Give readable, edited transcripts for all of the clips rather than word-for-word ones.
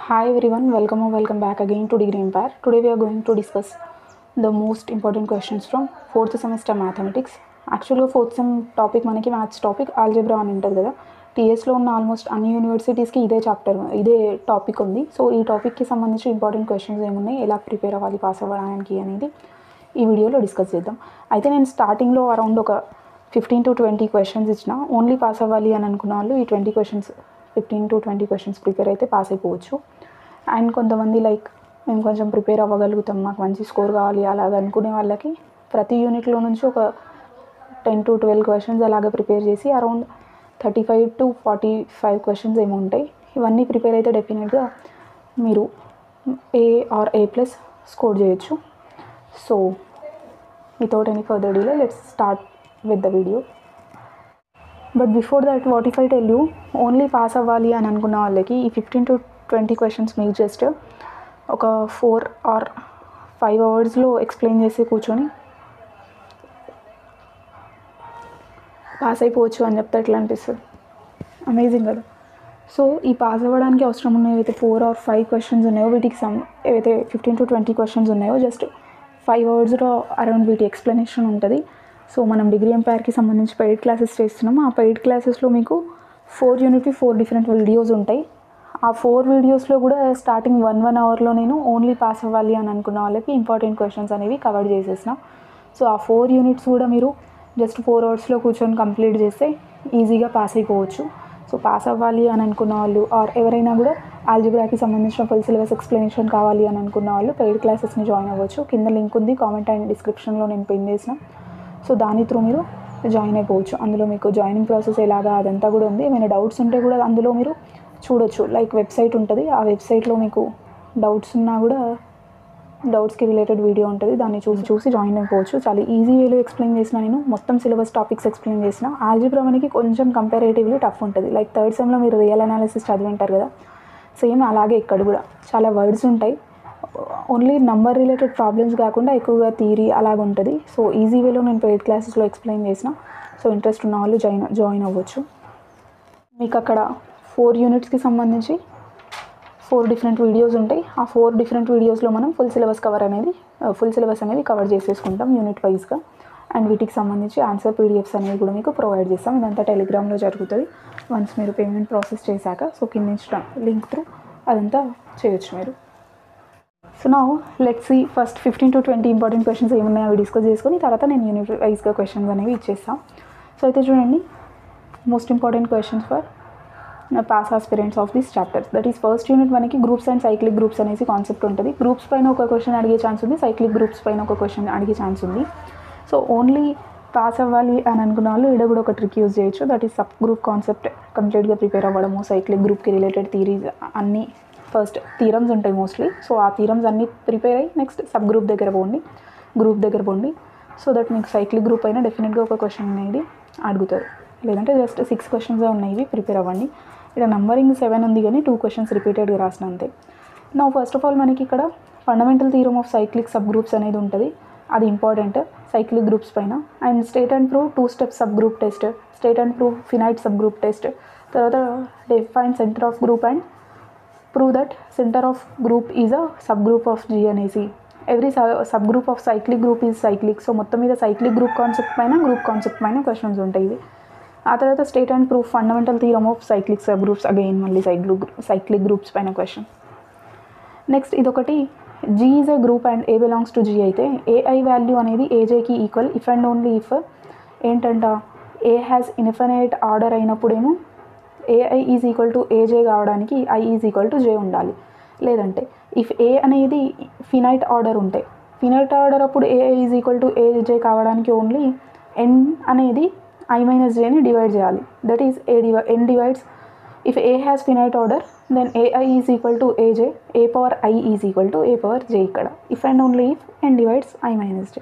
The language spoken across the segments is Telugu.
Hi everyone, welcome back again to Degree Empire. Today we are going to discuss the most important questions from 4th semester mathematics. యాక్చువల్గా ఫోర్త్ సెమ్ టాపిక్ మనకి మ్యాథ్స్ టాపిక్ ఆల్జీబ్రా అని ఉంటుంది కదా. టీఎస్లో ఉన్న ఆల్మోస్ట్ అన్ని యూనివర్సిటీస్కి ఇదే టాపిక్ ఉంది. సో ఈ టాపిక్కి సంబంధించి ఇంపార్టెంట్ క్వశ్చన్స్ ఏమున్నాయి, ఎలా ప్రిపేర్ అవ్వాలి పాస్ అవ్వడానికి అనేది ఈ వీడియోలో డిస్కస్ చేద్దాం. అయితే నేను స్టార్టింగ్లో అరౌండ్ ఒక 15 to 20 క్వశ్చన్స్ ఇచ్చిన. ఓన్లీ పాస్ అవ్వాలి అని అనుకున్న వాళ్ళు ఈ 15 to 20 క్వశ్చన్స్ ప్రిపేర్ అయితే పాస్ అయిపోవచ్చు. అండ్ కొంతమంది లైక్ మేము కొంచెం ప్రిపేర్ అవ్వగలుగుతాం, మాకు మంచి స్కోర్ కావాలి అలాగ అనుకునే వాళ్ళకి ప్రతి యూనిట్లో నుంచి ఒక 10 to 12 క్వశ్చన్స్ అలాగే ప్రిపేర్ చేసి అరౌండ్ 35 to 45 క్వశ్చన్స్ ఏమో ఉంటాయి. ఇవన్నీ ప్రిపేర్ అయితే డెఫినెట్గా మీరు A+ స్కోర్ చేయొచ్చు. So without any further delay let's start with the video. But before that what if I tell you, only pass అవ్వాలి అని అనుకున్న వాళ్ళకి ఈ 15 to 20 క్వశ్చన్స్ మీకు జస్ట్ ఒక 4 or 5 అవర్స్లో ఎక్స్ప్లెయిన్ చేసి కూర్చొని పాస్ అయిపోవచ్చు అని చెప్తే ఎట్లా అనిపిస్తుంది? అమేజింగ్ కదా. సో ఈ పాస్ అవ్వడానికి అవసరం ఉన్న ఏవైతే 4 or 5 క్వశ్చన్స్ ఉన్నాయో వీటికి ఏవైతే 15 to 20 క్వశ్చన్స్ ఉన్నాయో జస్ట్ 5 అవర్స్లో అరౌండ్ వీటి ఎక్స్ప్లెనేషన్ ఉంటుంది. సో మనం డిగ్రీ ఎంపైర్కి సంబంధించి పెయిడ్ క్లాసెస్ చేస్తున్నాము. ఆ పెయిడ్ క్లాసెస్లో మీకు 4 యూనిట్కి 4 డిఫరెంట్ వీడియోస్ ఉంటాయి. ఆ 4 వీడియోస్లో కూడా స్టార్టింగ్ 1 అవర్లో నేను ఓన్లీ పాస్ అవ్వాలి అని అనుకున్న వాళ్ళకి ఇంపార్టెంట్ క్వశ్చన్స్ అనేవి కవర్ చేసేసిన. సో ఆ 4 యూనిట్స్ కూడా మీరు జస్ట్ 4 అవర్స్లో కూర్చొని కంప్లీట్ చేస్తే ఈజీగా పాస్ అయిపోవచ్చు. సో పాస్ అవ్వాలి అని అనుకున్న వాళ్ళు ఆర్ ఎవరైనా కూడా ఆల్జీబ్రాకి సంబంధించిన ఫుల్ సిలబస్ ఎక్స్ప్లెనేషన్ కావాలి అని అనుకున్న వాళ్ళు పెయిడ్ క్లాసెస్ని జాయిన్ అవ్వచ్చు. కింద లింక్ ఉంది, కామెంట్ అండ్ డిస్క్రిప్షన్లో నేను పిన్ చేసిన. సో దాని త్రూ మీరు జాయిన్ అయిపోవచ్చు. అందులో మీకు జాయినింగ్ ప్రాసెస్ ఎలాగా అదంతా కూడా ఉంది. ఏమైనా డౌట్స్ ఉంటే కూడా అందులో మీరు చూడొచ్చు. లైక్ వెబ్సైట్ ఉంటుంది, ఆ వెబ్సైట్లో మీకు డౌట్స్ ఉన్నా కూడా డౌట్స్కి రిలేటెడ్ వీడియో ఉంటుంది, దాన్ని చూసి జాయిన్ అయిపోవచ్చు. చాలా ఈజీ వేలో ఎక్స్ప్లెయిన్ చేసిన, నేను మొత్తం సిలబస్ టాపిక్స్ ఎక్స్ప్లెయిన్ చేసిన. ఆల్జీబ్రా మనకి కొంచెం కంపారేటివ్లీ టఫ్ ఉంటుంది. లైక్ థర్డ్ సెమ్లో మీరు రియల్ అనాలిసిస్ చదివి ఉంటారు కదా, సేమ్ అలాగే ఇక్కడ కూడా చాలా వర్డ్స్ ఉంటాయి. ఓన్లీ నంబర్ రిలేటెడ్ ప్రాబ్లమ్స్ కాకుండా ఎక్కువగా థియరీ అలాగ ఉంటుంది. సో ఈజీ వేలో నేను పెయిడ్ క్లాసెస్లో ఎక్స్ప్లెయిన్ చేసిన. సో ఇంట్రెస్ట్ ఉన్న వాళ్ళు జాయిన్ అవ్వచ్చు. మీకు అక్కడ 4 యూనిట్స్కి సంబంధించి 4 డిఫరెంట్ వీడియోస్ ఉంటాయి. ఆ 4 డిఫరెంట్ వీడియోస్లో మనం ఫుల్ సిలబస్ అనేది కవర్ చేసేసుకుంటాం యూనిట్ వైజ్గా. అండ్ వీటికి సంబంధించి ఆన్సర్ పీడిఎఫ్స్ అనేవి కూడా మీకు ప్రొవైడ్ చేస్తాం. ఇదంతా టెలిగ్రామ్లో జరుగుతుంది. వన్స్ మీరు పేమెంట్ ప్రాసెస్ చేశాక సో కింద ఇచ్చిన లింక్ త్రూ అదంతా చేయొచ్చు మీరు. సో నా let's see first 15 to 20 important questions ఏమున్నాయో అవి డిస్కస్ చేసుకొని తర్వాత నేను యూనిట్ వైజ్గా క్వశ్చన్స్ అనేవి ఇచ్చేస్తాను. సో అయితే చూడండి, most important questions for pass aspirants of this chapters. That is first unit మనకి గ్రూప్స్ అండ్ సైక్లిక్ గ్రూప్స్ అనేసి కాన్సెప్ట్ ఉంటుంది. గ్రూప్స్ పైన ఒక క్వశ్చన్ అడిగే ఛాన్స్ ఉంది, సైక్లిక్ గ్రూప్స్ పైన ఒక క్వశ్చన్ అడిగే ఛాన్స్ ఉంది. సో ఓన్లీ పాస్ అవ్వాలి అని అనుకున్న వాళ్ళు ఇక్కడ కూడా ఒక ట్రిక్ యూజ్ చేయొచ్చు. That is sub group concept కంప్లీట్గా ప్రిపేర్ అవ్వడము, సైక్లిక్ గ్రూప్కి రిలేటెడ్ థియరీస్ అన్నీ ఫస్ట్ థీరమ్స్ ఉంటాయి మోస్ట్లీ. సో ఆ థీరమ్స్ అన్నీ ప్రిపేర్ అయ్యి నెక్స్ట్ సబ్ గ్రూప్ దగ్గర పోండి. సో దట్ మీకు సైక్లిక్ గ్రూప్ అయినా డెఫినెట్గా ఒక క్వశ్చన్ అనేది అడుగుతారు. లేదంటే జస్ట్ 6 క్వశ్చన్స్ ఉన్నాయి, ఇవి ప్రిపేర్ అవ్వండి. ఇక్కడ నంబరింగ్ 7 ఉంది కానీ 2 క్వశ్చన్స్ రిపీటెడ్గా రాసిన అంతే. నా ఫస్ట్ ఆఫ్ ఆల్ మనకి ఇక్కడ fundamental theorem of cyclic subgroups అనేది ఉంటుంది. అది ఇంపార్టెంట్ సైక్లిక్ గ్రూప్స్ పైన. And state and prove 2 step subgroup test, state and prove finite subgroup test, తర్వాత define centre of group and prove that centre of group is a subgroup of G అనేసి. Every subgroup of cyclic group is cyclic. So మొత్తం మీద సైక్లిక్ గ్రూప్ కాన్సెప్ట్ పైన క్వశ్చన్స్ ఉంటాయి ఇవి. ఆ తర్వాత state and proof fundamental theorem of cyclic subgroups, again మళ్ళీ సైక్లిక్ గ్రూప్స్ పైన క్వశ్చన్. నెక్స్ట్ ఇదొకటి, G is a group and a belongs to G అయితే ఏఐ వాల్యూ అనేది ఏజేకి equal if and only if ఏంటంట ఏ హ్యాస్ ఇన్ఫినైట్ ఆర్డర్ అయినప్పుడేమో a i is equal to a j కావడానికి i is equal to j ఉండాలి. లేదంటే ఇఫ్ ఏ అనేది ఫినైట్ ఆర్డర్ ఉంటే ఫినైట్ ఆర్డర్ అప్పుడు a i is equal to a j కావడానికి ఓన్లీ ఎన్ అనేది I minus j ని డివైడ్ చేయాలి. That is n divides if a has finite order then a i is equal to a j, a power i is equal to a power j ఇక్కడ if and only if n divides i minus j.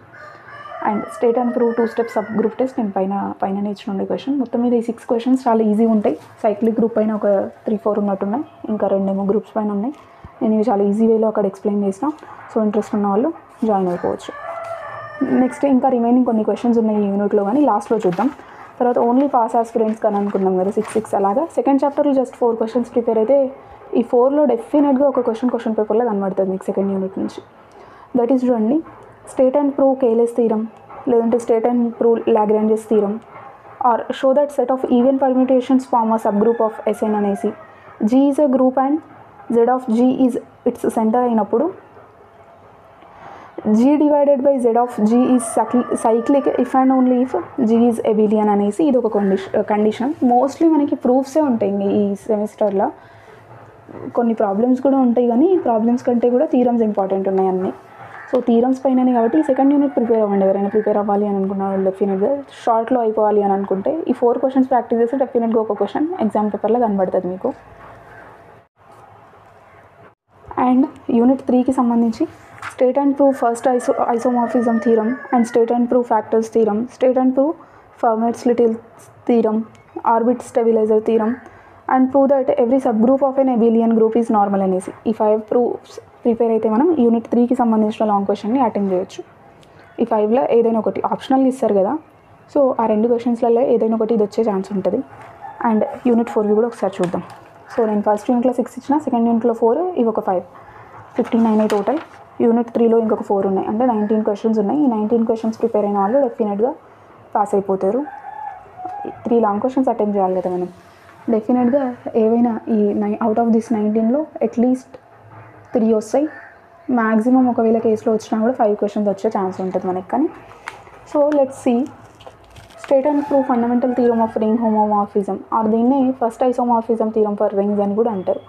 And state and prove 2 step subgroup test నేను పైన నేర్చుకున్న ఉండే క్వశ్చన్. మొత్తం మీద ఈ 6 క్వశ్చన్స్ చాలా ఈజీ ఉంటాయి. సైక్లిక్ గ్రూప్ పైన ఒక 3-4 ఉన్నట్టున్నాయి, ఇంకా 2 గ్రూప్స్ పైన ఉన్నాయి. నేను ఇవి చాలా ఈజీ వేలో అక్కడ ఎక్స్ప్లెయిన్ చేసిన. సో ఇంట్రెస్ట్ ఉన్న వాళ్ళు జాయిన్ అయిపోవచ్చు. నెక్స్ట్ ఇంకా రిమైనింగ్ కొన్ని క్వశ్చన్స్ ఉన్నాయి ఈ యూనిట్లో, కానీ లాస్ట్లో చూద్దాం. తర్వాత ఓన్లీ పాస్ ఆస్పిరెంట్స్ కానీ అనుకున్నాం కదా 6 అలాగా. సెకండ్ చాప్టర్లో జస్ట్ 4 క్వశ్చన్స్ ప్రిపేర్ అయితే ఈ 4లో డెఫినెట్గా ఒక క్వశ్చన్ పేపర్లో కనబడుతుంది మీకు సెకండ్ యూనిట్ నుంచి. దట్ ఈస్ చూడండి, state and prove Cayley's theorem, లేదంటే state and prove Lagrange's theorem, or show that set of even permutations form a subgroup of Sn అనేసి G is a group and Z of G is its centre అయినప్పుడు G divided by Z of G is cyclic if and only if G is abelian అనేసి ఇది ఒక కండిషన్. మోస్ట్లీ మనకి ప్రూఫ్సే ఉంటాయి ఈ సెమిస్టర్లో. కొన్ని ప్రాబ్లమ్స్ కూడా ఉంటాయి, కానీ ప్రాబ్లమ్స్ కంటే కూడా థీరమ్స్ ఇంపార్టెంట్ ఉన్నాయి అన్నీ. సో థీరమ్స్ పైననే కాబట్టి సెకండ్ యూనిట్ ప్రిపేర్ అవ్వండి. ఎవరైనా ప్రిపేర్ అవ్వాలి అని అనుకున్న వాళ్ళు డెఫినెట్గా షార్ట్లో అయిపోవాలి అని అనుకుంటే ఈ 4 క్వశ్చన్స్ ప్రాక్టీస్ చేస్తే డెఫినెట్గా ఒక క్వశ్చన్ ఎగ్జామ్ పేపర్లో కనబడుతుంది మీకు. అండ్ యూనిట్ 3కి సంబంధించి state and prove first isomorphism theorem and state and prove factors theorem, state and prove Fermat's little theorem, orbit stabilizer theorem and prove that every subgroup of an abelian group is normal అనేసి ఈ 5 ప్రూఫ్స్ ప్రిపేర్ అయితే మనం యూనిట్ 3కి సంబంధించిన లాంగ్ క్వశ్చన్ని అటెండ్ చేయొచ్చు. ఈ 5లో ఏదైనా ఒకటి ఆప్షనల్ ఇస్తారు కదా, సో ఆ 2 క్వశ్చన్స్లలో ఏదైనా ఒకటి ఇది వచ్చే ఛాన్స్ ఉంటుంది. అండ్ యూనిట్ 4వి కూడా ఒకసారి చూద్దాం. సో నేను ఫస్ట్ యూనిట్లో 6 ఇచ్చిన, సెకండ్ యూనిట్లో 4, ఇవి ఒక 5, 15 అయినాయి టోటల్. యూనిట్ 3లో ఇంకొక 4 ఉన్నాయి, అంటే 19 క్వశ్చన్స్ ఉన్నాయి. ఈ 19 క్వశ్చన్స్ ప్రిపేర్ అయిన వాళ్ళు డెఫినెట్గా పాస్ అయిపోతారు. 3 లాంగ్ క్వశ్చన్స్ అటెండ్ చేయాలి కదా మనం. డెఫినెట్గా ఏవైనా ఈ అవుట్ ఆఫ్ దిస్ 19లో అట్లీస్ట్ 3 వస్తాయి. మ్యాక్సిమం ఒకవేళ కేసులో వచ్చినా కూడా 5 క్వశ్చన్స్ వచ్చే ఛాన్స్ ఉంటుంది మనకి. కానీ so let's see state and prove fundamental theorem of ring homomorphism, or దీన్ని first isomorphism theorem for rings అని కూడా అంటారు.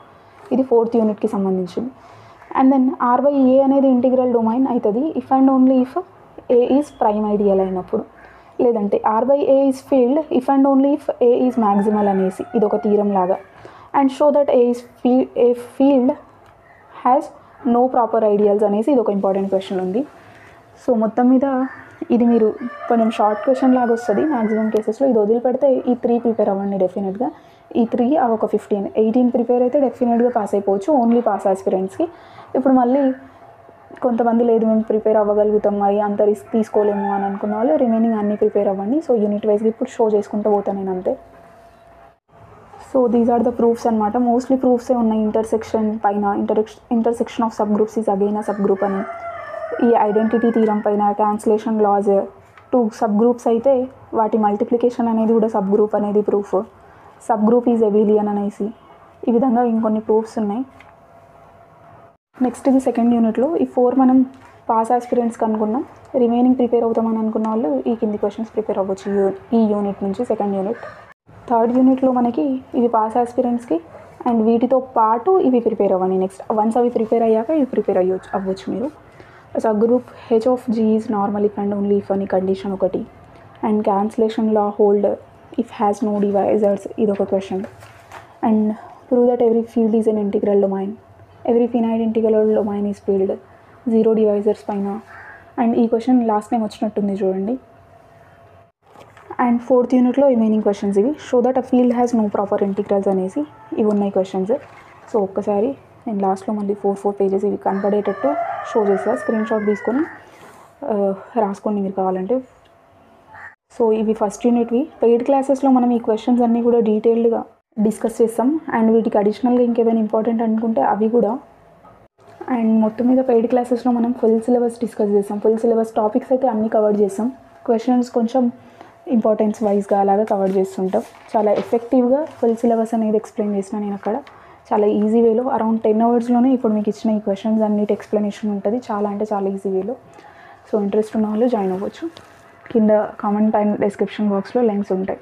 ఇది 4th యూనిట్కి సంబంధించింది. అండ్ దెన్ R/A అనేది ఇంటిగ్రల్ డొమైన్ అవుతుంది if and only if A is prime ideal అయినప్పుడు, లేదంటే R/A is field if and only if A is maximal అనేసి ఇది ఒక థీరం లాగా. And show that a field has no proper ideals అనేసి ఇది ఒక ఇంపార్టెంట్ క్వశ్చన్ ఉంది. సో మొత్తం మీద ఇది మీరు కొంచెం షార్ట్ క్వశ్చన్ లాగా వస్తుంది మ్యాక్సిమం కేసెస్లో. ఇది వదిలిపెడితే ఈ 3 ప్రిపేర్ అవ్వండి డెఫినెట్గా. ఈ 3 అవి ఒక 15, 18 ప్రిపేర్ అయితే డెఫినెట్గా పాస్ అయిపోవచ్చు ఓన్లీ పాస్ ఆస్పిరెంట్స్కి. ఇప్పుడు మళ్ళీ కొంతమంది లేదు మేము ప్రిపేర్ అవ్వగలుగుతాం, మరి అంత రిస్క్ తీసుకోలేము అని అనుకున్న వాళ్ళు రిమైనింగ్ అన్నీ ప్రిపేర్ అవ్వండి. సో యూనిట్ వైజ్గా ఇప్పుడు షో చేసుకుంటూ పోతాను నేను అంతే. So these are the proofs అనమాట. మోస్ట్లీ ప్రూఫ్సే ఉన్నాయి. ఇంటర్సెక్షన్ పైన intersection of subgroups is again a subgroup అని, ఈ ఐడెంటిటీ థీరం పైన క్యాన్సిలేషన్ లాజ్, 2 సబ్ గ్రూప్స్ అయితే వాటి మల్టిప్లికేషన్ అనేది కూడా సబ్ గ్రూప్ అనేది proof, subgroup is abelian అనేసి, ఈ విధంగా ఇంకొన్ని ప్రూఫ్స్ ఉన్నాయి. నెక్స్ట్ ఇది సెకండ్ యూనిట్లో ఈ 4 మనం పాస్ ఆస్పిరెంట్స్కి అనుకున్నాం. రిమైనింగ్ ప్రిపేర్ అవుతామని అనుకున్న వాళ్ళు ఈ కింది క్వశ్చన్స్ ప్రిపేర్ అవ్వచ్చు ఈ యూనిట్ నుంచి సెకండ్ యూనిట్. థర్డ్ యూనిట్లో మనకి ఇవి పాస్ ఆస్పిరెంట్స్కి అండ్ వీటితో పాటు ఇవి ప్రిపేర్ అవ్వండి. నెక్స్ట్ వన్స్ అవి ప్రిపేర్ అయ్యాక ఇవి ప్రిపేర్ అవ్వచ్చు మీరు. Subgroup H of G is normal if and only if అని కండిషన్ ఒకటి. And cancellation law hold if has no divisors ఇది ఒక question. And prove that every field is an integral domain, every finite integral domain is field, 0 divisors పైన. అండ్ ఈ క్వశ్చన్ లాస్ట్ టైం వచ్చినట్టుంది చూడండి. అండ్ 4th యూనిట్లో రిమైనింగ్ క్వశ్చన్స్ ఇవి. Show that a field has no proper integrals అనేసి ఇవి ఉన్నాయి క్వశ్చన్స్. సో ఒక్కసారి నేను లాస్ట్లో మళ్ళీ 4 పేజెస్ ఇవి కనపడేటట్టు షో చేస్తా, స్క్రీన్ షాట్ తీసుకొని రాసుకోండి మీరు కావాలంటే. సో ఇవి ఫస్ట్ యూనిట్వి. పెయిడ్ క్లాసెస్లో మనం ఈ క్వశ్చన్స్ అన్నీ కూడా డీటెయిల్డ్గా డిస్కస్ చేస్తాం. అండ్ వీటికి అడిషనల్గా ఇంకేమైనా ఇంపార్టెంట్ అనుకుంటే అవి కూడా. అండ్ మొత్తం మీద పెయిడ్ క్లాసెస్లో మనం ఫుల్ సిలబస్ డిస్కస్ చేస్తాం. ఫుల్ సిలబస్ టాపిక్స్ అయితే అన్నీ కవర్ చేస్తాం, క్వశ్చన్స్ కొంచెం ఇంపార్టెన్స్ వైజ్గా అలాగా కవర్ చేస్తుంటాం. చాలా ఎఫెక్టివ్గా ఫుల్ సిలబస్ అనేది ఎక్స్ప్లెయిన్ చేసిన నేను అక్కడ చాలా ఈజీ వేలో అరౌండ్ 10 అవర్స్లోనే ఇప్పుడు మీకు ఇచ్చిన ఈ క్వశ్చన్స్ అన్నిటి ఎక్స్ప్లెనేషన్ ఉంటుంది. చాలా అంటే చాలా ఈజీ వేలో. సో ఇంట్రెస్ట్ ఉన్న వాళ్ళు జాయిన్ అవ్వచ్చు. కింద కామెంట్ అండ్ డిస్క్రిప్షన్ బాక్స్లో లింక్స్ ఉంటాయి.